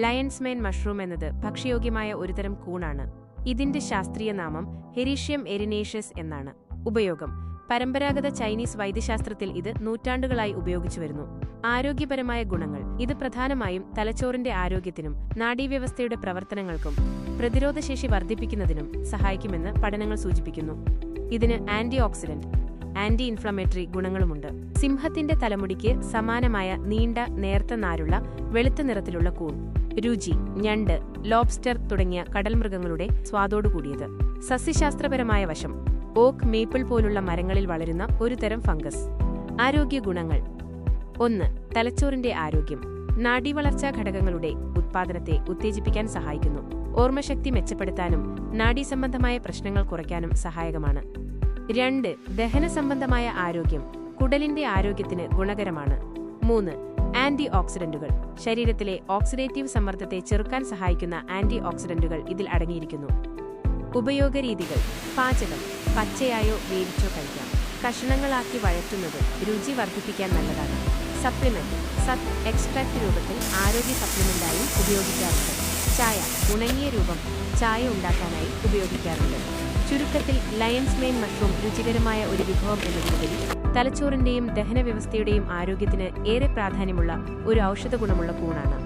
Lions main mushroom എന്നത് ഭക്ഷ്യയോഗ്യമായ ഒരുതരം കൂണാണ്. ഇതിന്റെ ശാസ്ത്രീയ നാമം ഹെരീഷ്യം എരിനേഷ്യസ് എന്നാണ്. ഉപയോഗം: പരമ്പരാഗത ചൈനീസ് വൈദ്യശാസ്ത്രത്തിൽ ഇത് നൂറ്റാണ്ടുകളായി ഉപയോഗിച്ചുവരുന്നു. ആരോഗ്യപരമായ ഗുണങ്ങൾ: ഇത് പ്രധാനമായും തലച്ചോറിന്റെ ആരോഗ്യത്തിനും നാഡീവ്യവസ്ഥയുടെ പ്രവർത്തനങ്ങൾക്കും പ്രതിരോധശേഷി വർദ്ധിപ്പിക്കുന്നതിനും സഹായിക്കുമെന്ന് പഠനങ്ങൾ സൂചിപ്പിക്കുന്നു. ഇതിന് ആന്റി ഓക്സിഡന്റ്, ആന്റി ഇൻഫ്ലമേറ്ററി ഗുണങ്ങളുമുണ്ട്. സിംഹത്തിന്റെ തലമുടിക്ക് സമാനമായ നീണ്ട നേർത്ത നാരുള്ള വെളുത്ത നിറത്തിലുള്ള കൂൺ. രുചി: ഞണ്ട്, ലോബ്സ്റ്റർ തുടങ്ങിയ കടൽമൃഗങ്ങളുടെ സ്വാദോടുകൂടിയത്. സസ്യശാസ്ത്രപരമായ വശം: ഓക്ക്, മേപ്പിൾ പോലുള്ള മരങ്ങളിൽ വളരുന്ന ഒരു തരം ഫംഗസ്. ആരോഗ്യ ഗുണങ്ങൾ: 1. തലച്ചോറിന്റെ ആരോഗ്യം. നാഡീവളർച്ചാ ഘടകങ്ങളുടെ ഉത്പാദനത്തെ ഉത്തേജിപ്പിക്കാൻ സഹായിക്കുന്നു. ഓർമ്മശക്തി മെച്ചപ്പെടുത്താനും നാഡീസംബന്ധമായ പ്രശ്നങ്ങൾ കുറയ്ക്കാനും സഹായകമാണ്. 2. ദഹന സംബന്ധമായ ആരോഗ്യം. കുടലിന്റെ ആരോഗ്യത്തിന് ഗുണകരമാണ്. 3. ആന്റി ഓക്സിഡന്റുകൾ. ശരീരത്തിലെ ഓക്സിഡേറ്റീവ് സമ്മർദ്ദത്തെ ചെറുക്കാൻ സഹായിക്കുന്ന ആന്റി ഓക്സിഡന്റുകൾ ഇതിൽ അടങ്ങിയിരിക്കുന്നു. ഉപയോഗരീതികൾ: പാചകം: പച്ചയായോ വേവിച്ചോ കഴിക്കാം. കഷണങ്ങളാക്കി വഴറ്റുന്നത് രുചി വർദ്ധിപ്പിക്കാൻ നല്ലതാണ്. സപ്ലിമെന്റ്: സത്ത് എക്സ്ട്രാക്ട് രൂപത്തിൽ ആരോഗ്യ സപ്ലിമെന്റായും ഉപയോഗിക്കാറുണ്ട്. ചായ: ഉണങ്ങിയ രൂപം ചായ ഉണ്ടാക്കാനായി ഉപയോഗിക്കാറുണ്ട്. ചുരുക്കത്തിൽ, ലയൺസ് മെയിൻ മഷ്റൂം രുചികരമായ ഒരു വിഭവം എന്നതിലുപരി തലച്ചോറിന്റെയും ദഹനവ്യവസ്ഥയുടെയും ആരോഗ്യത്തിന് ഏറെ പ്രാധാന്യമുള്ള ഒരു ഔഷധഗുണമുള്ള കൂണാണ്.